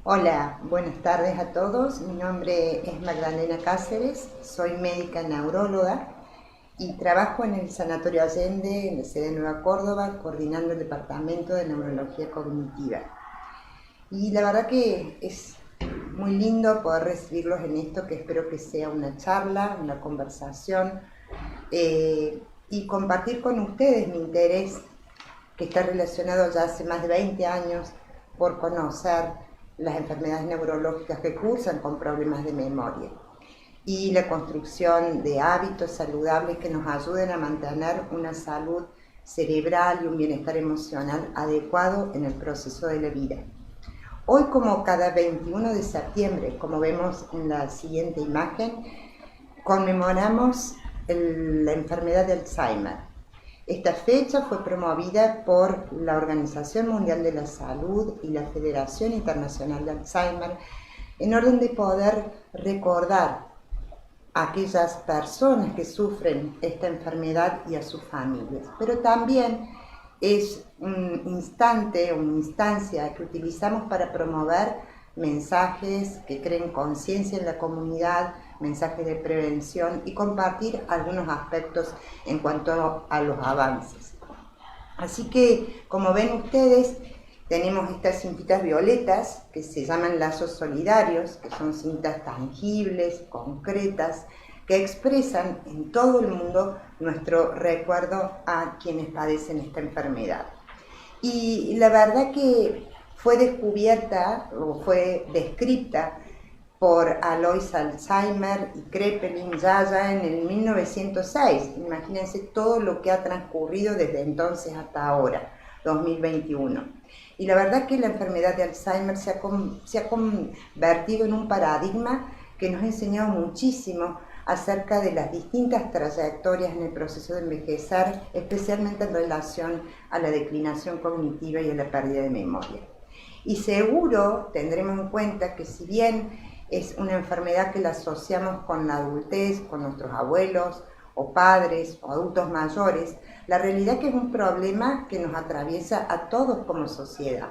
Hola, buenas tardes a todos. Mi nombre es Magdalena Cáceres, soy médica neuróloga y trabajo en el Sanatorio Allende, en la sede de Nueva Córdoba, coordinando el Departamento de Neurología Cognitiva. Y la verdad que es muy lindo poder recibirlos en esto, que espero que sea una charla, una conversación, y compartir con ustedes mi interés, que está relacionado ya hace más de 20 años, por conocer las enfermedades neurológicas que cursan con problemas de memoria y la construcción de hábitos saludables que nos ayuden a mantener una salud cerebral y un bienestar emocional adecuado en el proceso de la vida. Hoy, como cada 21 de septiembre, como vemos en la siguiente imagen, conmemoramos la enfermedad de Alzheimer. Esta fecha fue promovida por la Organización Mundial de la Salud y la Federación Internacional de Alzheimer en orden de poder recordar a aquellas personas que sufren esta enfermedad y a sus familias. Pero también es un instante, una instancia que utilizamos para promover mensajes que creen conciencia en la comunidad, mensajes de prevención y compartir algunos aspectos en cuanto a los avances. Así que, como ven ustedes, tenemos estas cintitas violetas que se llaman lazos solidarios, que son cintas tangibles, concretas, que expresan en todo el mundo nuestro recuerdo a quienes padecen esta enfermedad. Y la verdad que fue descubierta o fue descrita por Alois Alzheimer y Kraepelin ya en el 1906. Imagínense todo lo que ha transcurrido desde entonces hasta ahora, 2021. Y la verdad que la enfermedad de Alzheimer se ha convertido en un paradigma que nos ha enseñado muchísimo acerca de las distintas trayectorias en el proceso de envejecer, especialmente en relación a la declinación cognitiva y a la pérdida de memoria. Y seguro tendremos en cuenta que si bien es una enfermedad que la asociamos con la adultez, con nuestros abuelos o padres o adultos mayores, la realidad es que es un problema que nos atraviesa a todos como sociedad,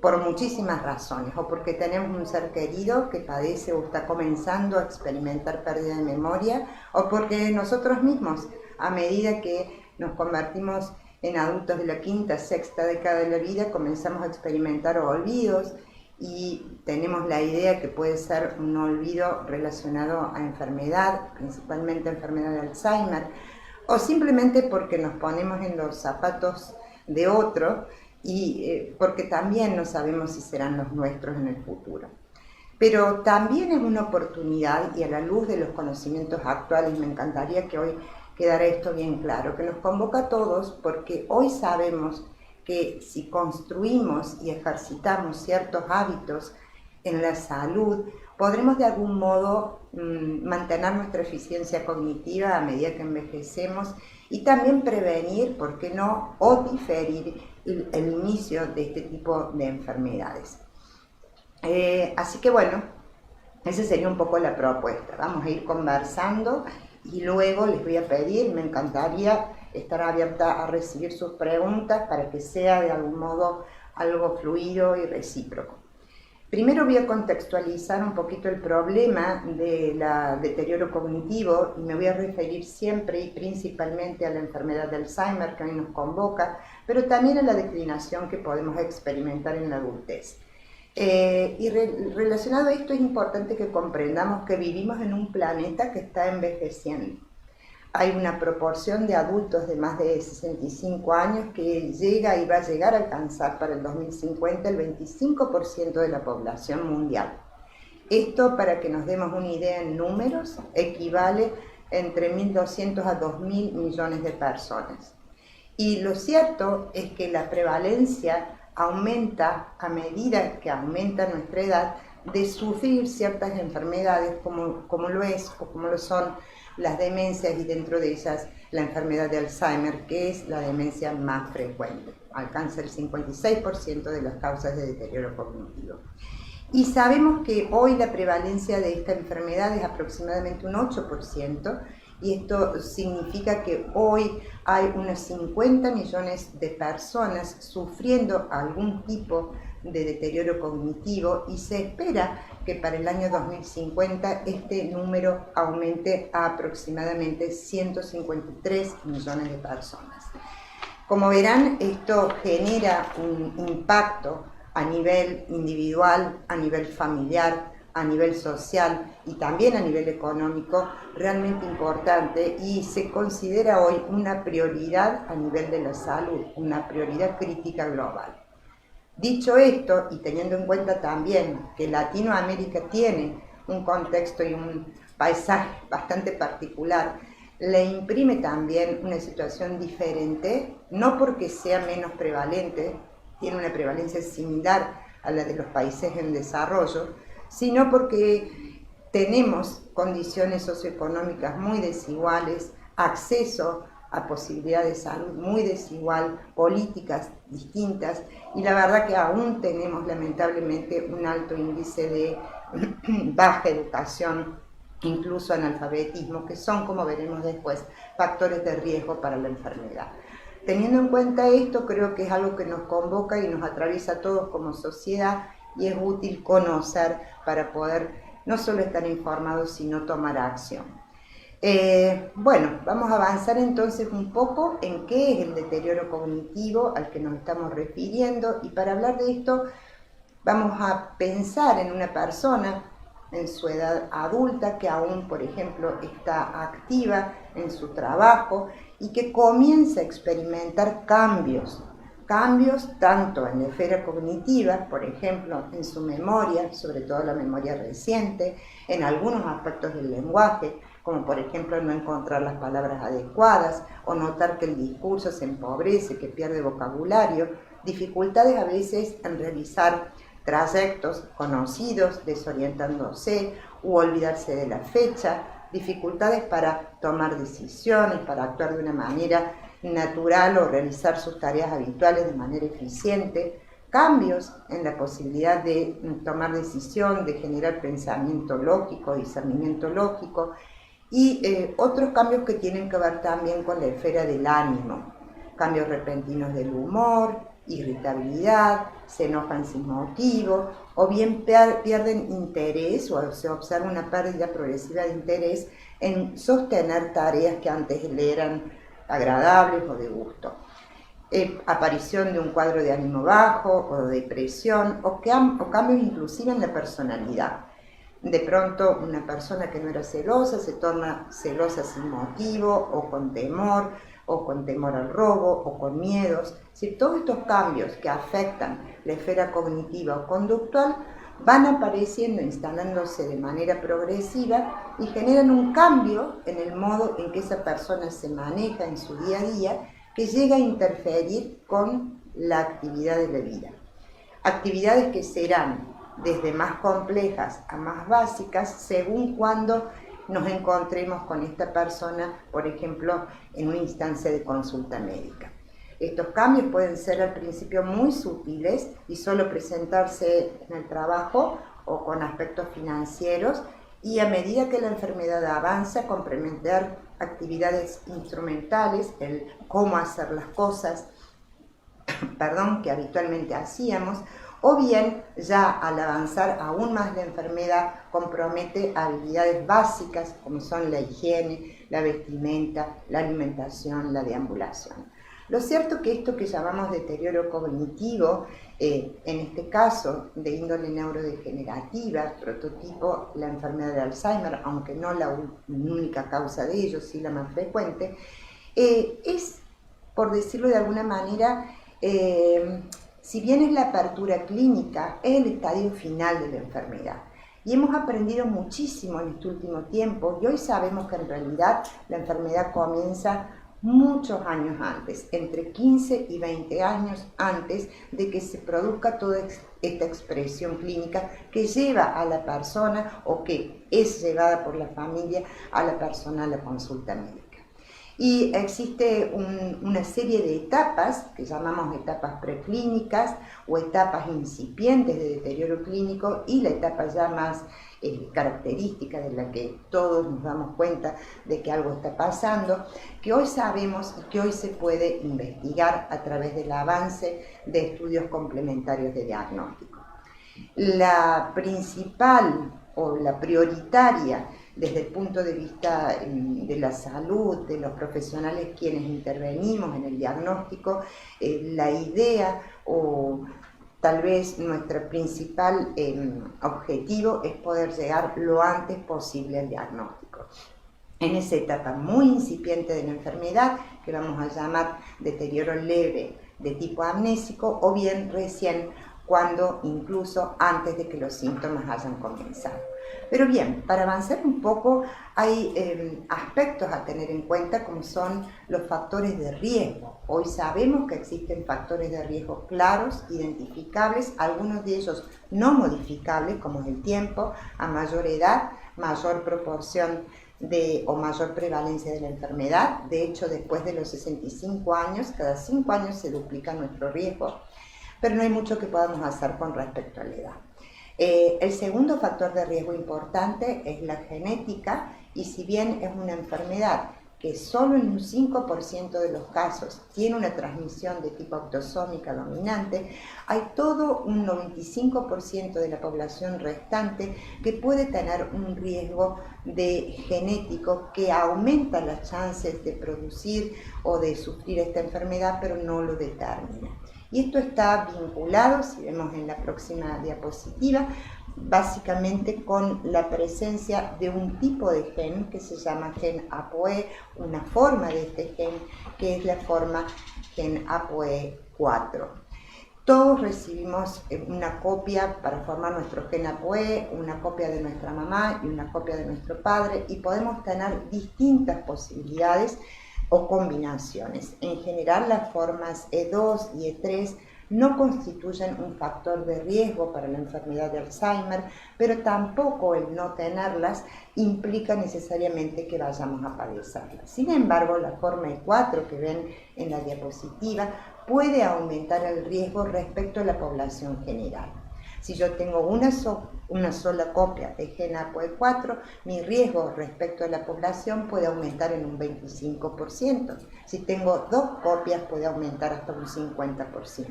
por muchísimas razones, o porque tenemos un ser querido que padece o está comenzando a experimentar pérdida de memoria, o porque nosotros mismos, a medida que nos convertimos en adultos de la quinta, sexta década de la vida, comenzamos a experimentar olvidos y tenemos la idea que puede ser un olvido relacionado a enfermedad, principalmente enfermedad de Alzheimer, o simplemente porque nos ponemos en los zapatos de otro y porque también no sabemos si serán los nuestros en el futuro. Pero también es una oportunidad, y a la luz de los conocimientos actuales, me encantaría que hoy quedara esto bien claro, que nos convoca a todos, porque hoy sabemos que si construimos y ejercitamos ciertos hábitos en la salud, podremos de algún modo mantener nuestra eficiencia cognitiva a medida que envejecemos y también prevenir, ¿por qué no?, o diferir el inicio de este tipo de enfermedades. Así que bueno, esa sería un poco la propuesta. Vamos a ir conversando y luego les voy a pedir, me encantaría estar abierta a recibir sus preguntas para que sea de algún modo algo fluido y recíproco. Primero voy a contextualizar un poquito el problema del deterioro cognitivo y me voy a referir siempre y principalmente a la enfermedad de Alzheimer que hoy nos convoca, pero también a la declinación que podemos experimentar en la adultez. Relacionado a esto es importante que comprendamos que vivimos en un planeta que está envejeciendo. Hay una proporción de adultos de más de 65 años que llega y va a llegar a alcanzar para el 2050 el 25% de la población mundial. Esto, para que nos demos una idea en números, equivale entre 1.200 a 2.000 millones de personas. Y lo cierto es que la prevalencia aumenta a medida que aumenta nuestra edad de sufrir ciertas enfermedades como lo es o como lo son las demencias, y dentro de ellas la enfermedad de Alzheimer, que es la demencia más frecuente. Alcanza el 56% de las causas de deterioro cognitivo. Y sabemos que hoy la prevalencia de esta enfermedad es aproximadamente un 8%, y esto significa que hoy hay unos 50 millones de personas sufriendo algún tipo de deterioro cognitivo y se espera que para el año 2050 este número aumente a aproximadamente 153 millones de personas. Como verán, esto genera un impacto a nivel individual, a nivel familiar, a nivel social y también a nivel económico realmente importante y se considera hoy una prioridad a nivel de la salud, una prioridad crítica global. Dicho esto, y teniendo en cuenta también que Latinoamérica tiene un contexto y un paisaje bastante particular, le imprime también una situación diferente, no porque sea menos prevalente, tiene una prevalencia similar a la de los países en desarrollo, sino porque tenemos condiciones socioeconómicas muy desiguales, acceso a posibilidades de salud muy desigual, políticas distintas, y la verdad que aún tenemos lamentablemente un alto índice de baja educación, incluso analfabetismo, que son, como veremos después, factores de riesgo para la enfermedad. Teniendo en cuenta esto, creo que es algo que nos convoca y nos atraviesa a todos como sociedad y es útil conocer para poder no solo estar informados, sino tomar acción. Bueno, vamos a avanzar entonces un poco en qué es el deterioro cognitivo al que nos estamos refiriendo, y para hablar de esto vamos a pensar en una persona en su edad adulta que aún, por ejemplo, está activa en su trabajo y que comienza a experimentar cambios tanto en la esfera cognitiva, por ejemplo, en su memoria, sobre todo la memoria reciente, en algunos aspectos del lenguaje, como por ejemplo no encontrar las palabras adecuadas o notar que el discurso se empobrece, que pierde vocabulario, dificultades a veces en realizar trayectos conocidos, desorientándose u olvidarse de la fecha, dificultades para tomar decisiones, para actuar de una manera natural o realizar sus tareas habituales de manera eficiente, cambios en la posibilidad de tomar decisión, de generar pensamiento lógico, discernimiento lógico, y otros cambios que tienen que ver también con la esfera del ánimo, cambios repentinos del humor, irritabilidad, se enojan sin motivo, o bien pierden interés o se observa una pérdida progresiva de interés en sostener tareas que antes le eran agradables o de gusto. Aparición de un cuadro de ánimo bajo o de depresión o cambios inclusive en la personalidad. De pronto una persona que no era celosa se torna celosa sin motivo o con temor al robo o con miedos. Si todos estos cambios que afectan la esfera cognitiva o conductual van apareciendo, instalándose de manera progresiva y generan un cambio en el modo en que esa persona se maneja en su día a día, que llega a interferir con la actividad de la vida. Actividades que serán desde más complejas a más básicas según cuando nos encontremos con esta persona, por ejemplo, en una instancia de consulta médica. Estos cambios pueden ser al principio muy sutiles y solo presentarse en el trabajo o con aspectos financieros, y a medida que la enfermedad avanza, complementar actividades instrumentales, el cómo hacer las cosas, que habitualmente hacíamos, o bien ya al avanzar aún más la enfermedad compromete habilidades básicas como son la higiene, la vestimenta, la alimentación, la deambulación. Lo cierto es que esto que llamamos deterioro cognitivo, en este caso de índole neurodegenerativa, prototipo la enfermedad de Alzheimer, aunque no la única causa de ello, sí la más frecuente, es, por decirlo de alguna manera, si bien es la apertura clínica, es el estadio final de la enfermedad. Y hemos aprendido muchísimo en este último tiempo y hoy sabemos que en realidad la enfermedad comienza muchos años antes, entre 15 y 20 años antes de que se produzca toda esta expresión clínica que lleva a la persona o que es llevada por la familia a la persona a la consulta médica. Y existe una serie de etapas que llamamos etapas preclínicas o etapas incipientes de deterioro clínico, y la etapa ya más característica de la que todos nos damos cuenta de que algo está pasando, que hoy sabemos y que hoy se puede investigar a través del avance de estudios complementarios de diagnóstico. La principal o la prioritaria desde el punto de vista de la salud, de los profesionales quienes intervenimos en el diagnóstico, la idea o tal vez nuestro principal objetivo es poder llegar lo antes posible al diagnóstico. En esa etapa muy incipiente de la enfermedad, que vamos a llamar deterioro leve de tipo amnésico, o bien recién cuando incluso antes de que los síntomas hayan comenzado. Pero bien, para avanzar un poco hay aspectos a tener en cuenta como son los factores de riesgo. Hoy sabemos que existen factores de riesgo claros, identificables, algunos de ellos no modificables, como es el tiempo, a mayor edad, mayor proporción o mayor prevalencia de la enfermedad. De hecho, después de los 65 años, cada 5 años se duplica nuestro riesgo, pero no hay mucho que podamos hacer con respecto a la edad. El segundo factor de riesgo importante es la genética, y si bien es una enfermedad que solo en un 5% de los casos tiene una transmisión de tipo autosómica dominante, hay todo un 95% de la población restante que puede tener un riesgo genético que aumenta las chances de producir o de sufrir esta enfermedad, pero no lo determina. Y esto está vinculado, si vemos en la próxima diapositiva, básicamente con la presencia de un tipo de gen que se llama gen ApoE, una forma de este gen que es la forma gen ApoE4. Todos recibimos una copia para formar nuestro gen ApoE, una copia de nuestra mamá y una copia de nuestro padre, y podemos tener distintas posibilidades o combinaciones. En general, las formas E2 y E3 no constituyen un factor de riesgo para la enfermedad de Alzheimer, pero tampoco el no tenerlas implica necesariamente que vayamos a padecerlas. Sin embargo, la forma E4 que ven en la diapositiva puede aumentar el riesgo respecto a la población general. Si yo tengo una sola copia de gen ApoE4, mi riesgo respecto a la población puede aumentar en un 25%. Si tengo 2 copias, puede aumentar hasta un 50%.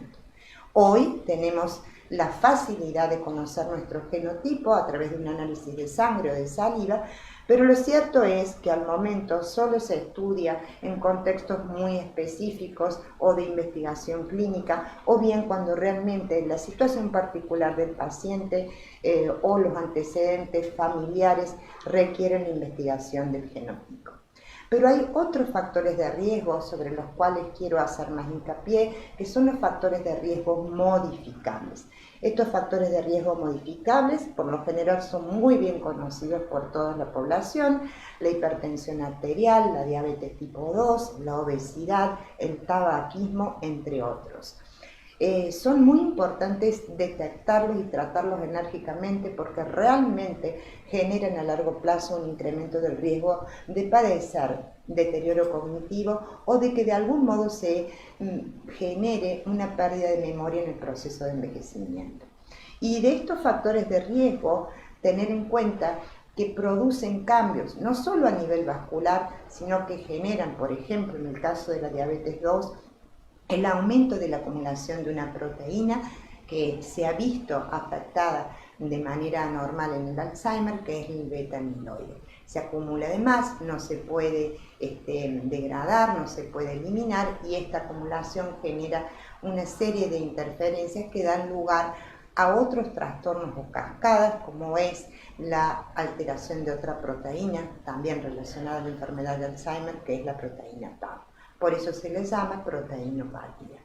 Hoy tenemos la facilidad de conocer nuestro genotipo a través de un análisis de sangre o de saliva, pero lo cierto es que al momento solo se estudia en contextos muy específicos o de investigación clínica, o bien cuando realmente la situación particular del paciente o los antecedentes familiares requieren la investigación del genotipo. Pero hay otros factores de riesgo sobre los cuales quiero hacer más hincapié, que son los factores de riesgo modificables. Estos factores de riesgo modificables, por lo general, son muy bien conocidos por toda la población: la hipertensión arterial, la diabetes tipo 2, la obesidad, el tabaquismo, entre otros. Son muy importantes detectarlos y tratarlos enérgicamente, porque realmente generan a largo plazo un incremento del riesgo de padecer deterioro cognitivo o de que de algún modo se genere una pérdida de memoria en el proceso de envejecimiento. Y de estos factores de riesgo, tener en cuenta que producen cambios no solo a nivel vascular, sino que generan, por ejemplo, en el caso de la diabetes 2, el aumento de la acumulación de una proteína que se ha visto afectada de manera anormal en el Alzheimer, que es el beta-amiloide. Se acumula de más, no se puede degradar, no se puede eliminar, y esta acumulación genera una serie de interferencias que dan lugar a otros trastornos o cascadas, como es la alteración de otra proteína, también relacionada a la enfermedad de Alzheimer, que es la proteína tau. Por eso se le llama proteinopatía.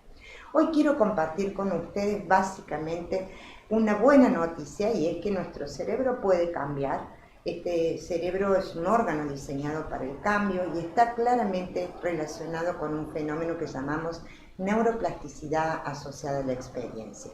Hoy quiero compartir con ustedes básicamente una buena noticia, y es que nuestro cerebro puede cambiar. Este cerebro es un órgano diseñado para el cambio y está claramente relacionado con un fenómeno que llamamos neuroplasticidad asociada a la experiencia.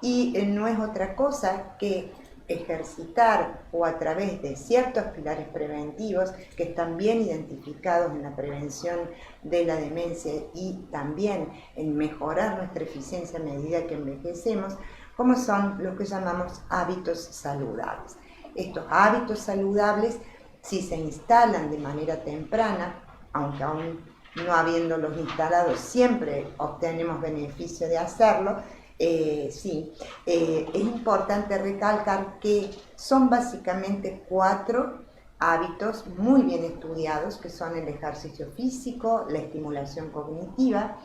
Y no es otra cosa que ejercitar o a través de ciertos pilares preventivos que están bien identificados en la prevención de la demencia y también en mejorar nuestra eficiencia a medida que envejecemos, como son los que llamamos hábitos saludables. Estos hábitos saludables, si se instalan de manera temprana, aunque aún no habiéndolos instalado siempre obtenemos beneficio de hacerlo, es importante recalcar que son básicamente 4 hábitos muy bien estudiados, que son el ejercicio físico, la estimulación cognitiva,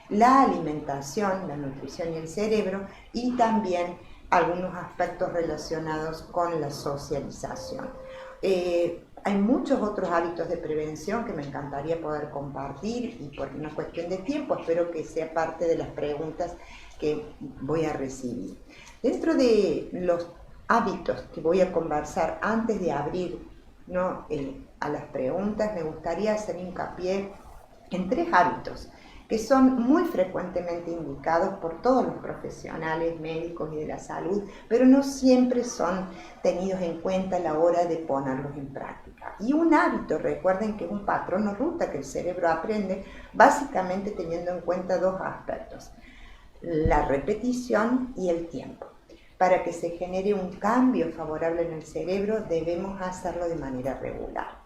la alimentación, la nutrición y el cerebro, y también algunos aspectos relacionados con la socialización. Hay muchos otros hábitos de prevención que me encantaría poder compartir y por una cuestión de tiempo espero que sea parte de las preguntas que voy a recibir. Dentro de los hábitos que voy a conversar antes de abrir a las preguntas, me gustaría hacer hincapié en 3 hábitos que son muy frecuentemente indicados por todos los profesionales médicos y de la salud, pero no siempre son tenidos en cuenta a la hora de ponerlos en práctica. Y un hábito, recuerden que es un patrón o ruta que el cerebro aprende, básicamente teniendo en cuenta 2 aspectos: la repetición y el tiempo. Para que se genere un cambio favorable en el cerebro, debemos hacerlo de manera regular.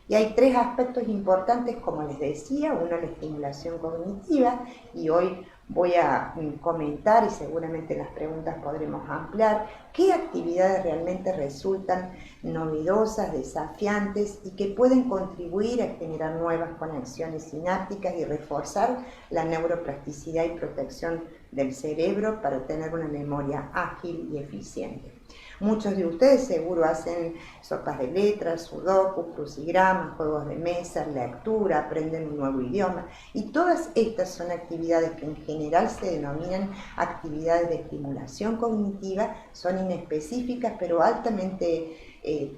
Y hay 3 aspectos importantes, como les decía, uno la estimulación cognitiva, y hoy voy a comentar y seguramente en las preguntas podremos ampliar qué actividades realmente resultan novedosas, desafiantes y que pueden contribuir a generar nuevas conexiones sinápticas y reforzar la neuroplasticidad y protección del cerebro para tener una memoria ágil y eficiente. Muchos de ustedes seguro hacen sopas de letras, sudoku, crucigramas, juegos de mesa, lectura, aprenden un nuevo idioma, y todas estas son actividades que en general se denominan actividades de estimulación cognitiva, son inespecíficas pero altamente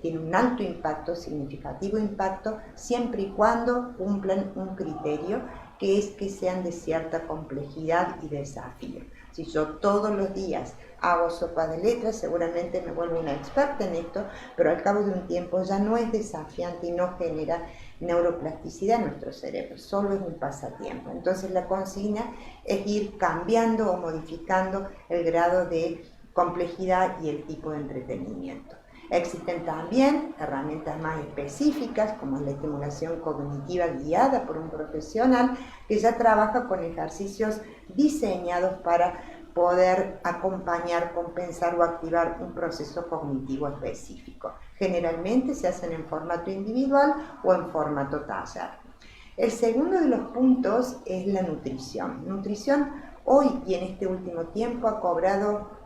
tienen un alto impacto, significativo impacto, siempre y cuando cumplan un criterio que es que sean de cierta complejidad y desafío. Si yo todos los días hago sopa de letras, seguramente me vuelvo una experta en esto, pero al cabo de un tiempo ya no es desafiante y no genera neuroplasticidad en nuestro cerebro, solo es un pasatiempo. Entonces la consigna es ir cambiando o modificando el grado de complejidad y el tipo de entretenimiento. Existen también herramientas más específicas, como la estimulación cognitiva guiada por un profesional que ya trabaja con ejercicios diseñados para poder acompañar, compensar o activar un proceso cognitivo específico. Generalmente se hacen en formato individual o en formato taller. El segundo de los puntos es la nutrición. Nutrición hoy y en este último tiempo ha cobrado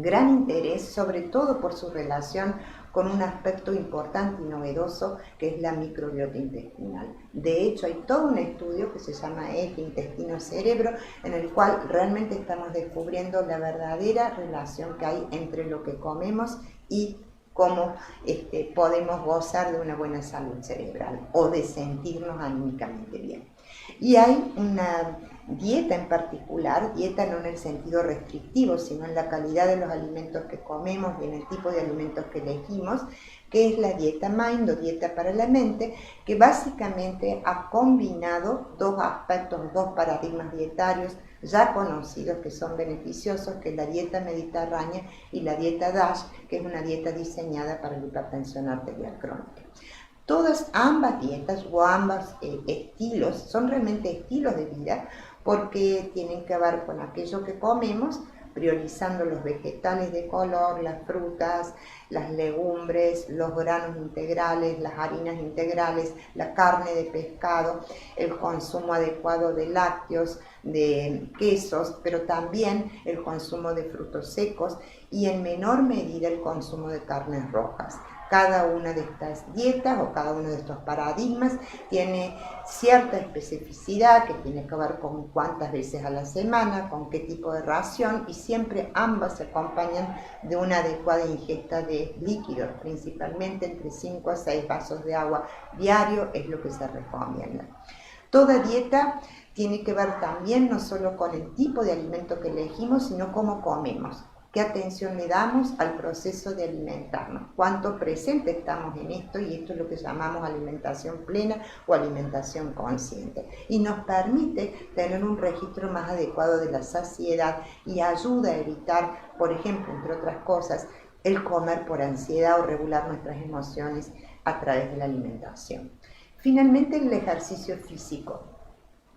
gran interés, sobre todo por su relación con un aspecto importante y novedoso que es la microbiota intestinal. De hecho, hay todo un estudio que se llama Eje Intestino-Cerebro, en el cual realmente estamos descubriendo la verdadera relación que hay entre lo que comemos y cómo podemos gozar de una buena salud cerebral o de sentirnos anímicamente bien. Y hay una dieta en particular, dieta no en el sentido restrictivo, sino en la calidad de los alimentos que comemos y en el tipo de alimentos que elegimos, que es la dieta Mind o dieta para la mente, que básicamente ha combinado 2 aspectos, 2 paradigmas dietarios ya conocidos que son beneficiosos, que es la dieta mediterránea y la dieta DASH, que es una dieta diseñada para la hipertensión arterial crónica. Ambas dietas o ambos estilos son realmente estilos de vida porque tienen que ver con aquello que comemos, priorizando los vegetales de color, las frutas, las legumbres, los granos integrales, las harinas integrales, la carne de pescado, el consumo adecuado de lácteos, de quesos, pero también el consumo de frutos secos y en menor medida el consumo de carnes rojas. Cada una de estas dietas o cada uno de estos paradigmas tiene cierta especificidad que tiene que ver con cuántas veces a la semana, con qué tipo de ración, y siempre ambas se acompañan de una adecuada ingesta de líquidos, principalmente entre 5 a 6 vasos de agua diario es lo que se recomienda. Toda dieta tiene que ver también no solo con el tipo de alimento que elegimos, sino cómo comemos. qué atención le damos al proceso de alimentarnos, cuánto presente estamos en esto, y esto es lo que llamamos alimentación plena o alimentación consciente. Y nos permite tener un registro más adecuado de la saciedad y ayuda a evitar, por ejemplo, entre otras cosas, el comer por ansiedad o regular nuestras emociones a través de la alimentación. Finalmente, el ejercicio físico,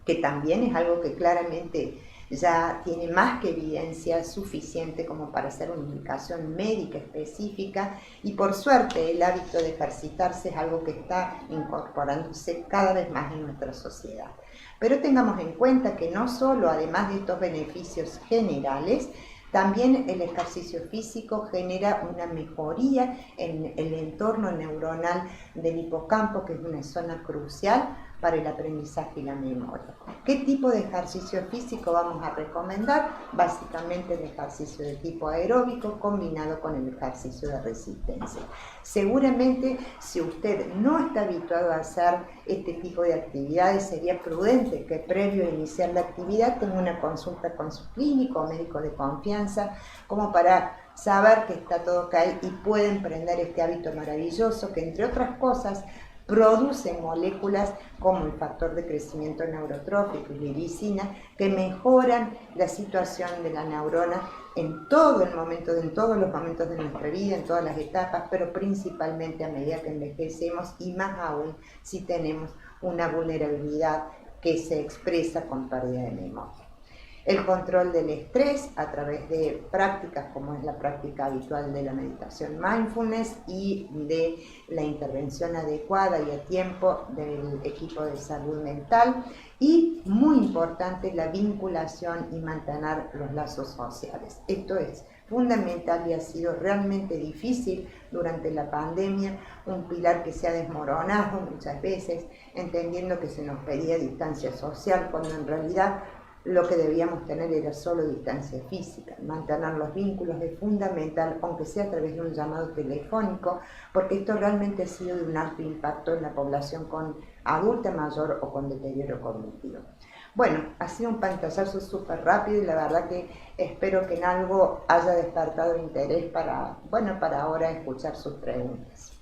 que también es algo que claramente ya tiene más que evidencia suficiente como para hacer una indicación médica específica, y por suerte el hábito de ejercitarse es algo que está incorporándose cada vez más en nuestra sociedad. Pero tengamos en cuenta que no solo, además de estos beneficios generales, también el ejercicio físico genera una mejoría en el entorno neuronal del hipocampo, que es una zona crucial para el aprendizaje y la memoria. ¿Qué tipo de ejercicio físico vamos a recomendar? Básicamente el ejercicio de tipo aeróbico combinado con el ejercicio de resistencia. Seguramente, si usted no está habituado a hacer este tipo de actividades, sería prudente que previo a iniciar la actividad tenga una consulta con su clínico o médico de confianza, como para saber que está todo ok y puede emprender este hábito maravilloso que, entre otras cosas, produce moléculas como el factor de crecimiento neurotrófico y la irisina, que mejoran la situación de la neurona en todos los momentos de nuestra vida, en todas las etapas, pero principalmente a medida que envejecemos, y más aún si tenemos una vulnerabilidad que se expresa con pérdida de memoria. El control del estrés a través de prácticas como es la práctica habitual de la meditación mindfulness y de la intervención adecuada y a tiempo del equipo de salud mental, y muy importante, la vinculación y mantener los lazos sociales. Esto es fundamental y ha sido realmente difícil durante la pandemia, un pilar que se ha desmoronado muchas veces, entendiendo que se nos pedía distancia social, cuando en realidad lo que debíamos tener era solo distancia física. Mantener los vínculos es fundamental, aunque sea a través de un llamado telefónico, porque esto realmente ha sido de un alto impacto en la población con adulta mayor o con deterioro cognitivo. Bueno, ha sido un pantallazo súper rápido y la verdad que espero que en algo haya despertado interés para ahora escuchar sus preguntas.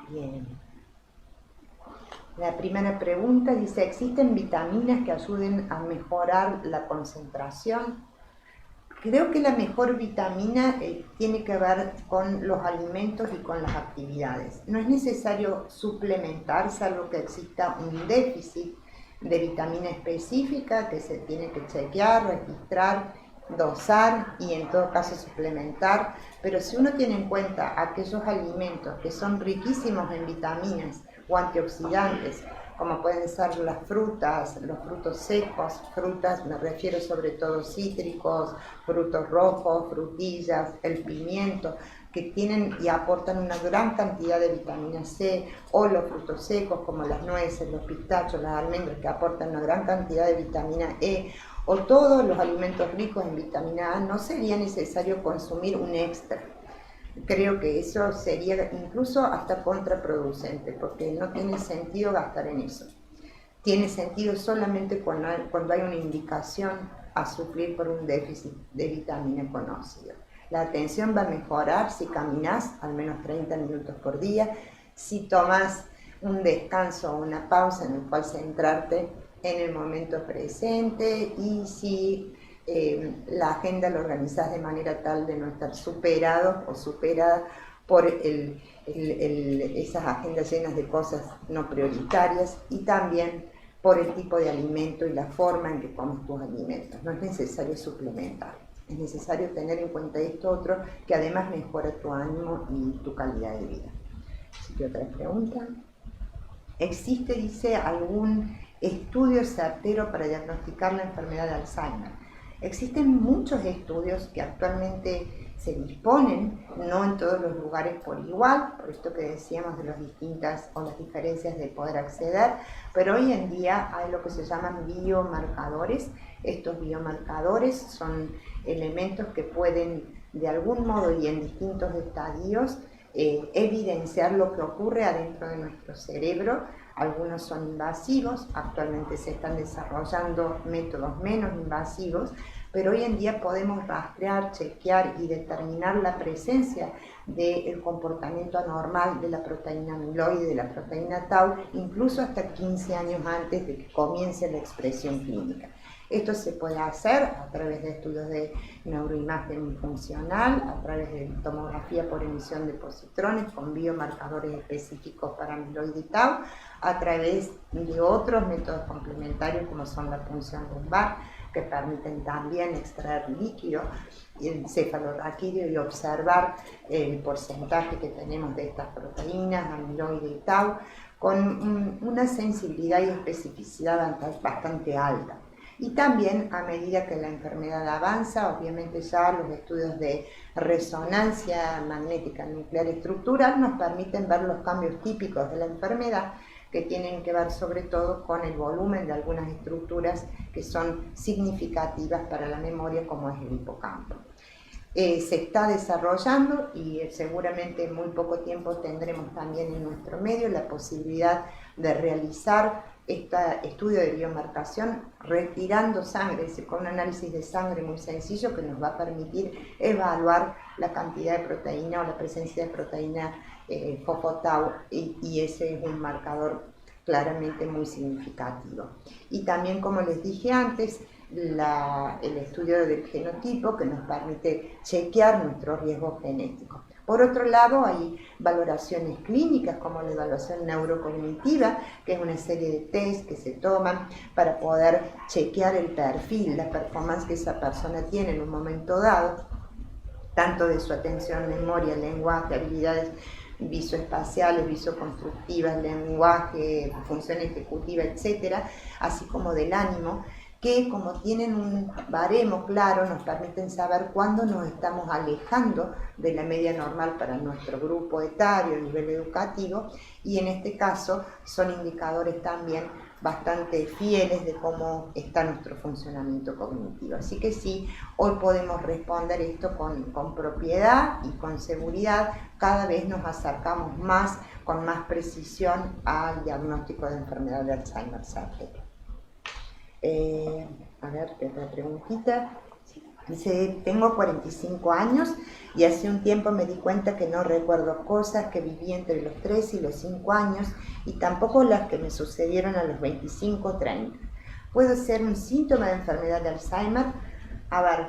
Bien. La primera pregunta dice: ¿existen vitaminas que ayuden a mejorar la concentración? Creo que la mejor vitamina tiene que ver con los alimentos y con las actividades. No es necesario suplementar, salvo que exista un déficit de vitamina específica que se tiene que chequear, registrar, dosar y en todo caso suplementar. Pero si uno tiene en cuenta aquellos alimentos que son riquísimos en vitaminas o antioxidantes, como pueden ser las frutas, los frutos secos, frutas me refiero sobre todo cítricos, frutos rojos, frutillas, el pimiento, que tienen y aportan una gran cantidad de vitamina C, o los frutos secos como las nueces, los pistachos, las almendras, que aportan una gran cantidad de vitamina E, o todos los alimentos ricos en vitamina A, no sería necesario consumir un extra. Creo que eso sería incluso hasta contraproducente, porque no tiene sentido gastar en eso. Tiene sentido solamente cuando hay una indicación a suplir por un déficit de vitamina conocido. La atención va a mejorar si caminas al menos 30 minutos por día, si tomas un descanso o una pausa en el cual centrarte en el momento presente, y si la agenda la organizás de manera tal de no estar superado o superada por esas agendas llenas de cosas no prioritarias, y también por el tipo de alimento y la forma en que comes tus alimentos. No es necesario suplementar, es necesario tener en cuenta esto otro, que además mejora tu ánimo y tu calidad de vida. Así que otra pregunta. ¿Existe, dice, algún estudio certero para diagnosticar la enfermedad de Alzheimer? Existen muchos estudios que actualmente se disponen, no en todos los lugares por igual, por esto que decíamos de las diferencias de poder acceder, pero hoy en día hay lo que se llaman biomarcadores. Estos biomarcadores son elementos que pueden de algún modo y en distintos estadios evidenciar lo que ocurre adentro de nuestro cerebro Algunos son invasivos, actualmente se están desarrollando métodos menos invasivos, pero hoy en día podemos rastrear, chequear y determinar la presencia del comportamiento anormal de la proteína amiloide, de la proteína tau, incluso hasta 15 años antes de que comience la expresión clínica. Esto se puede hacer a través de estudios de neuroimagen funcional, a través de tomografía por emisión de positrones con biomarcadores específicos para amiloide y tau, a través de otros métodos complementarios como son la punción lumbar, que permiten también extraer líquido encefalorraquídeo y observar el porcentaje que tenemos de estas proteínas, amiloide y tau, con una sensibilidad y especificidad bastante alta. Y también a medida que la enfermedad avanza, obviamente ya los estudios de resonancia magnética nuclear estructural nos permiten ver los cambios típicos de la enfermedad, que tienen que ver sobre todo con el volumen de algunas estructuras que son significativas para la memoria, como es el hipocampo. Se está desarrollando y seguramente en muy poco tiempo tendremos también en nuestro medio la posibilidad de realizar este estudio de biomarcación retirando sangre, es decir, con un análisis de sangre muy sencillo que nos va a permitir evaluar la cantidad de proteína o la presencia de proteína fosfotau y ese es un marcador claramente muy significativo. Y también, como les dije antes, el estudio del genotipo que nos permite chequear nuestro riesgo genético. Por otro lado, hay valoraciones clínicas como la evaluación neurocognitiva, que es una serie de test que se toman para poder chequear el perfil, la performance que esa persona tiene en un momento dado, tanto de su atención, memoria, lenguaje, habilidades visoespaciales, visoconstructivas, lenguaje, función ejecutiva, etcétera, así como del ánimo, que como tienen un baremo claro nos permiten saber cuándo nos estamos alejando de la media normal para nuestro grupo etario, nivel educativo, y en este caso son indicadores también bastante fieles de cómo está nuestro funcionamiento cognitivo. Así que sí, hoy podemos responder esto con propiedad y con seguridad, cada vez nos acercamos más, con más precisión al diagnóstico de enfermedad de Alzheimer certero. A ver, otra preguntita. Dice, tengo 45 años y hace un tiempo me di cuenta que no recuerdo cosas que viví entre los 3 y los 5 años y tampoco las que me sucedieron a los 25 o 30. ¿Puede ser un síntoma de enfermedad de Alzheimer? A ver,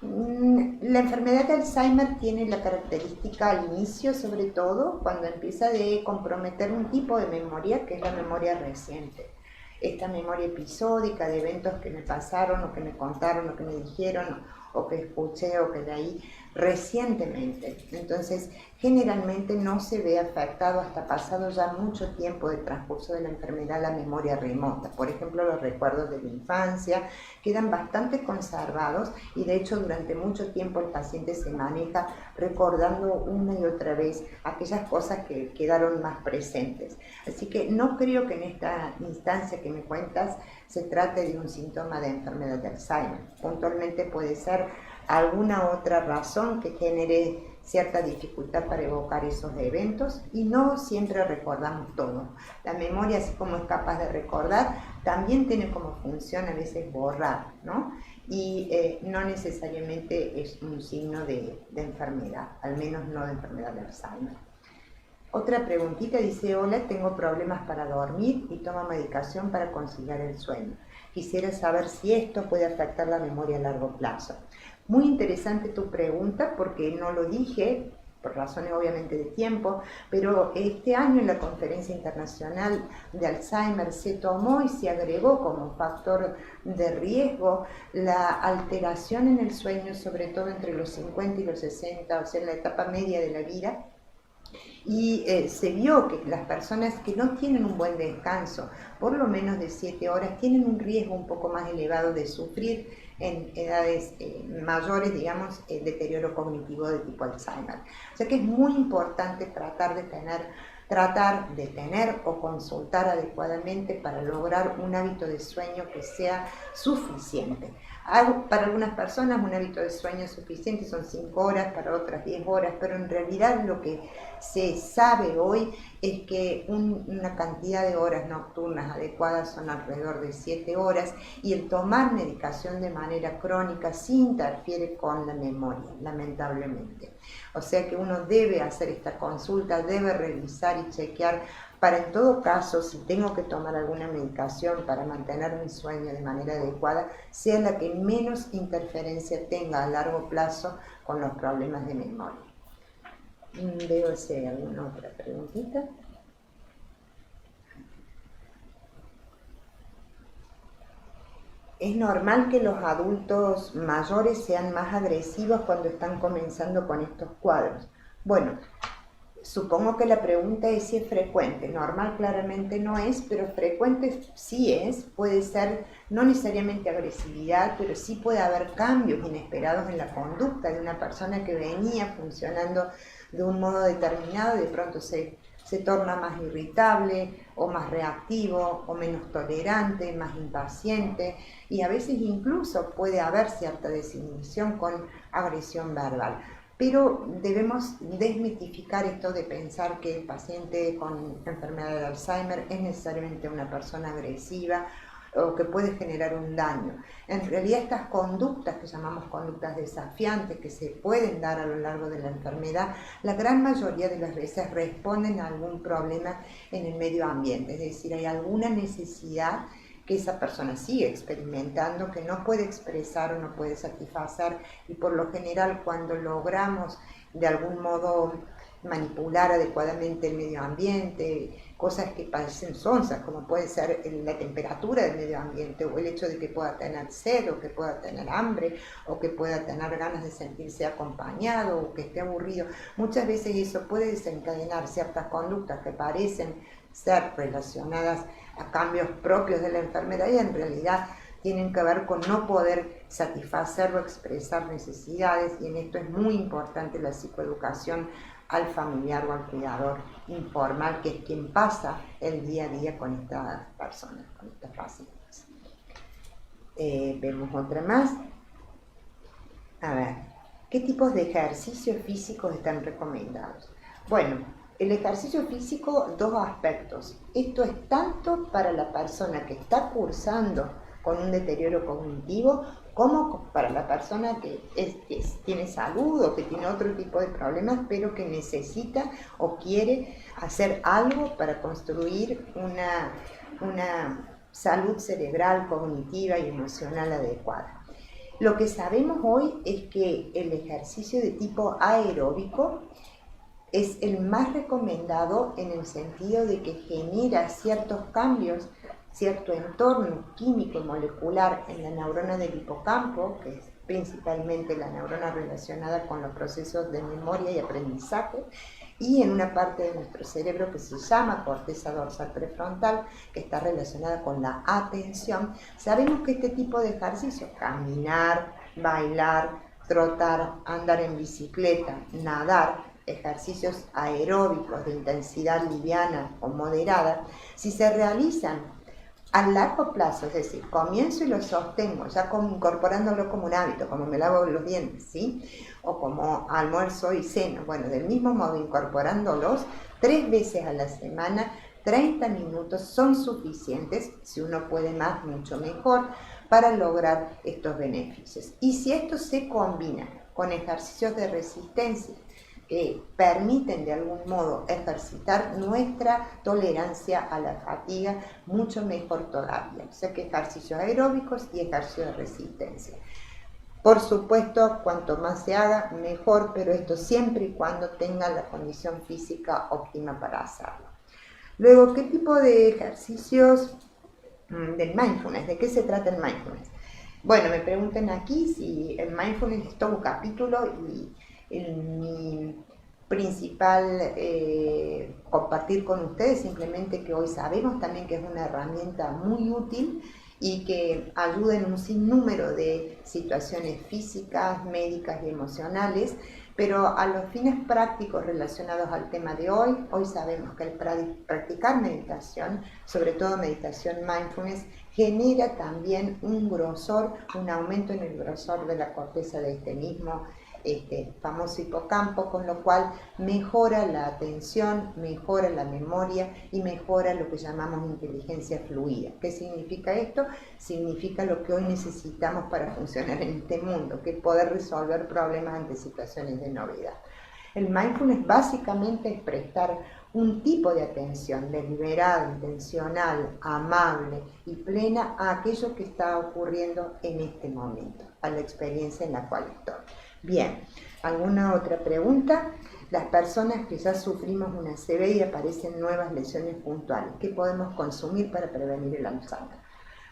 la enfermedad de Alzheimer tiene la característica al inicio, sobre todo, cuando empieza a comprometer un tipo de memoria que es la memoria reciente. Esta memoria episódica de eventos que me pasaron o que me contaron o que me dijeron o que escuché o que leí recientemente. Entonces, generalmente no se ve afectado hasta pasado ya mucho tiempo de transcurso de la enfermedad la memoria remota. Por ejemplo, los recuerdos de la infancia quedan bastante conservados y de hecho durante mucho tiempo el paciente se maneja recordando una y otra vez aquellas cosas que quedaron más presentes. Así que no creo que en esta instancia que me cuentas se trate de un síntoma de enfermedad de Alzheimer. Puntualmente puede ser alguna otra razón que genere cierta dificultad para evocar esos eventos y no siempre recordamos todo. La memoria, así como es capaz de recordar, también tiene como función a veces borrar, ¿no? Y no necesariamente es un signo de enfermedad, al menos no de enfermedad de Alzheimer. Otra preguntita dice, hola, tengo problemas para dormir y tomo medicación para conciliar el sueño. Quisiera saber si esto puede afectar la memoria a largo plazo. Muy interesante tu pregunta porque no lo dije, por razones obviamente de tiempo, pero este año en la Conferencia Internacional de Alzheimer se tomó y se agregó como factor de riesgo la alteración en el sueño, sobre todo entre los 50 y los 60, o sea, en la etapa media de la vida. Y se vio que las personas que no tienen un buen descanso, por lo menos de 7 horas, tienen un riesgo un poco más elevado de sufrir en edades mayores, digamos, el deterioro cognitivo de tipo Alzheimer. O sea que es muy importante tratar de tener o consultar adecuadamente para lograr un hábito de sueño que sea suficiente. Para algunas personas un hábito de sueño suficiente son 5 horas, para otras 10 horas, pero en realidad lo que se sabe hoy es que una cantidad de horas nocturnas adecuadas son alrededor de 7 horas, y el tomar medicación de manera crónica sí interfiere con la memoria, lamentablemente. O sea que uno debe hacer esta consulta, debe revisar y chequear para, en todo caso, si tengo que tomar alguna medicación para mantener mi sueño de manera adecuada, sea la que menos interferencia tenga a largo plazo con los problemas de memoria. Veo si hay alguna otra preguntita. ¿Es normal que los adultos mayores sean más agresivos cuando están comenzando con estos cuadros? Bueno, supongo que la pregunta es si es frecuente. Normal claramente no es, pero frecuente sí es. Puede ser no necesariamente agresividad, pero sí puede haber cambios inesperados en la conducta de una persona que venía funcionando de un modo determinado y de pronto se torna más irritable o más reactivo o menos tolerante, más impaciente, y a veces incluso puede haber cierta desinhibición con agresión verbal. Pero debemos desmitificar esto de pensar que el paciente con enfermedad de Alzheimer es necesariamente una persona agresiva o que puede generar un daño. En realidad estas conductas que llamamos conductas desafiantes, que se pueden dar a lo largo de la enfermedad, la gran mayoría de las veces responden a algún problema en el medio ambiente, es decir, hay alguna necesidad que esa persona sigue experimentando, que no puede expresar o no puede satisfacer, y por lo general cuando logramos de algún modo manipular adecuadamente el medio ambiente, cosas que parecen sonzas, como puede ser la temperatura del medio ambiente, o el hecho de que pueda tener sed, o que pueda tener hambre, o que pueda tener ganas de sentirse acompañado, o que esté aburrido. Muchas veces eso puede desencadenar ciertas conductas que parecen ser relacionadas a cambios propios de la enfermedad y en realidad tienen que ver con no poder satisfacer o expresar necesidades, y en esto es muy importante la psicoeducación al familiar o al cuidador informal, que es quien pasa el día a día con estas personas, con estas pacientes. Vemos otra más. A ver, ¿qué tipos de ejercicios físicos están recomendados? Bueno, el ejercicio físico, dos aspectos. Esto es tanto para la persona que está cursando con un deterioro cognitivo, como para la persona que tiene salud o que tiene otro tipo de problemas, pero que necesita o quiere hacer algo para construir una salud cerebral, cognitiva y emocional adecuada. Lo que sabemos hoy es que el ejercicio de tipo aeróbico es el más recomendado en el sentido de que genera ciertos cambios, cierto entorno químico y molecular en la neurona del hipocampo, que es principalmente la neurona relacionada con los procesos de memoria y aprendizaje, y en una parte de nuestro cerebro que se llama corteza dorsal prefrontal, que está relacionada con la atención. Sabemos que este tipo de ejercicios, caminar, bailar, trotar, andar en bicicleta, nadar, ejercicios aeróbicos de intensidad liviana o moderada, si se realizan a largo plazo, es decir, comienzo y lo sostengo, ya incorporándolo como un hábito, como me lavo los dientes, ¿sí? O como almuerzo y ceno. Bueno, del mismo modo, incorporándolos 3 veces a la semana, 30 minutos son suficientes, si uno puede más, mucho mejor, para lograr estos beneficios. Y si esto se combina con ejercicios de resistencia, que permiten de algún modo ejercitar nuestra tolerancia a la fatiga, mucho mejor todavía. O sea que ejercicios aeróbicos y ejercicios de resistencia. Por supuesto, cuanto más se haga, mejor, pero esto siempre y cuando tenga la condición física óptima para hacerlo. Luego, ¿qué tipo de ejercicios del mindfulness? ¿De qué se trata el mindfulness? Bueno, me preguntan aquí si el mindfulness es todo un capítulo, y mi principal compartir con ustedes simplemente que hoy sabemos también que es una herramienta muy útil y que ayuda en un sinnúmero de situaciones físicas, médicas y emocionales, pero a los fines prácticos relacionados al tema de hoy sabemos que el practicar meditación, sobre todo meditación mindfulness, genera también un grosor, un aumento en el grosor de la corteza de este mismo famoso hipocampo, con lo cual mejora la atención, mejora la memoria y mejora lo que llamamos inteligencia fluida. ¿Qué significa esto? Significa lo que hoy necesitamos para funcionar en este mundo, que es poder resolver problemas ante situaciones de novedad. El mindfulness básicamente es prestar un tipo de atención deliberada, intencional, amable y plena a aquello que está ocurriendo en este momento, a la experiencia en la cual estoy. Bien, ¿alguna otra pregunta? Las personas que ya sufrimos una ACV y aparecen nuevas lesiones puntuales, ¿qué podemos consumir para prevenir el Alzheimer?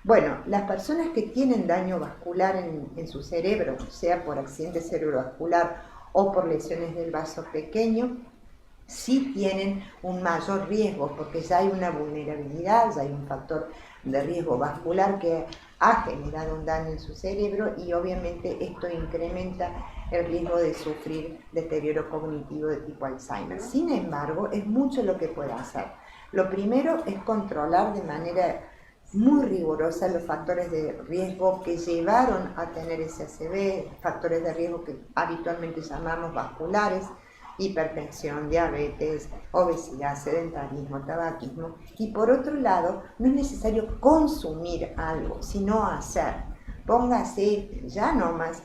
Bueno, las personas que tienen daño vascular en su cerebro, sea por accidente cerebrovascular o por lesiones del vaso pequeño, sí tienen un mayor riesgo, porque ya hay una vulnerabilidad, ya hay un factor de riesgo vascular que ha generado un daño en su cerebro y obviamente esto incrementa el riesgo de sufrir deterioro cognitivo de tipo Alzheimer. Sin embargo, es mucho lo que puede hacer. Lo primero es controlar de manera muy rigurosa los factores de riesgo que llevaron a tener ese ACV, factores de riesgo que habitualmente llamamos vasculares, hipertensión, diabetes, obesidad, sedentarismo, tabaquismo. Y por otro lado, no es necesario consumir algo, sino hacer. Póngase ya nomás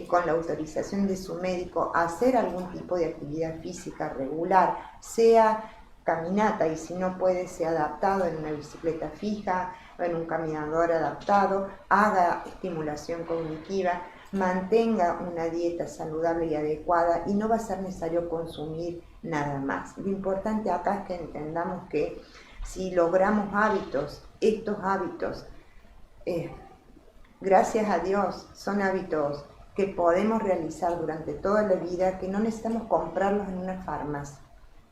con la autorización de su médico a hacer algún tipo de actividad física regular, sea caminata, y si no puede, sea adaptado en una bicicleta fija o en un caminador adaptado, haga estimulación cognitiva, mantenga una dieta saludable y adecuada y no va a ser necesario consumir nada más. Lo importante acá es que entendamos que si logramos hábitos, estos hábitos, gracias a Dios, son hábitos que podemos realizar durante toda la vida, que no necesitamos comprarlos en una farmacia,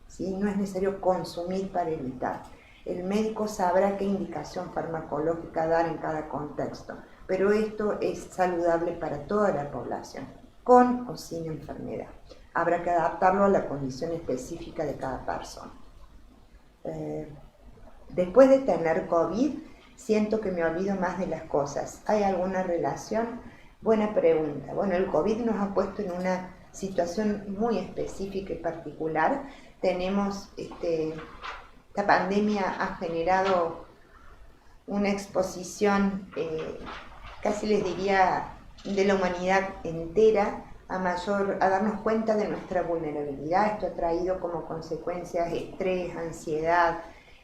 ¿sí? No es necesario consumir para evitar. El médico sabrá qué indicación farmacológica dar en cada contexto, pero esto es saludable para toda la población, con o sin enfermedad. Habrá que adaptarlo a la condición específica de cada persona. Después de tener COVID, siento que me olvido más de las cosas. ¿Hay alguna relación? Buena pregunta. Bueno, el COVID nos ha puesto en una situación muy específica y particular. Tenemos, esta pandemia ha generado una exposición, casi les diría, de la humanidad entera a darnos cuenta de nuestra vulnerabilidad. Esto ha traído como consecuencias estrés, ansiedad,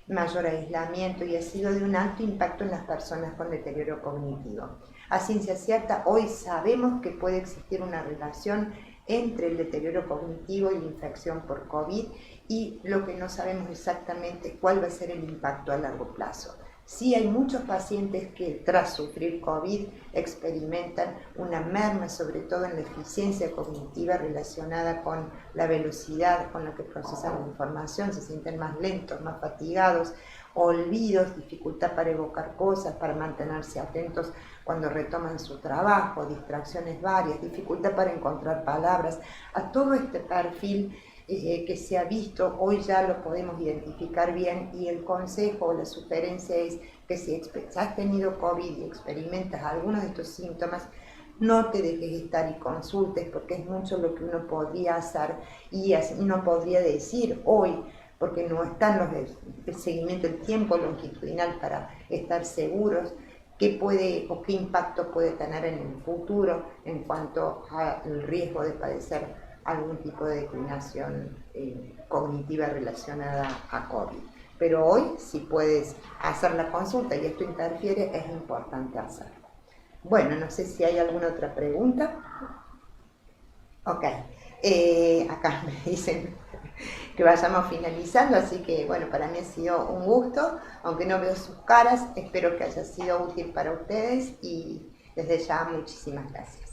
mayor aislamiento y ha sido de un alto impacto en las personas con deterioro cognitivo. A ciencia cierta, hoy sabemos que puede existir una relación entre el deterioro cognitivo y la infección por COVID, y lo que no sabemos exactamente es cuál va a ser el impacto a largo plazo. Sí, hay muchos pacientes que tras sufrir COVID experimentan una merma, sobre todo en la eficiencia cognitiva relacionada con la velocidad con la que procesan la información, se sienten más lentos, más fatigados, olvidos, dificultad para evocar cosas, para mantenerse atentos cuando retoman su trabajo, distracciones varias, dificultad para encontrar palabras. A todo este perfil que se ha visto, hoy ya lo podemos identificar bien, y el consejo o la sugerencia es que si has tenido COVID y experimentas algunos de estos síntomas, no te dejes estar y consultes, porque es mucho lo que uno podría hacer y no podría decir hoy, porque no están el seguimiento, el tiempo longitudinal para estar seguros qué puede o qué impacto puede tener en el futuro en cuanto al riesgo de padecer algún tipo de declinación cognitiva relacionada a COVID. Pero hoy, si puedes hacer la consulta y esto interfiere, es importante hacerlo. Bueno, no sé si hay alguna otra pregunta. Ok, acá me dicen que vayamos finalizando, así que bueno, para mí ha sido un gusto, aunque no veo sus caras, espero que haya sido útil para ustedes y desde ya muchísimas gracias.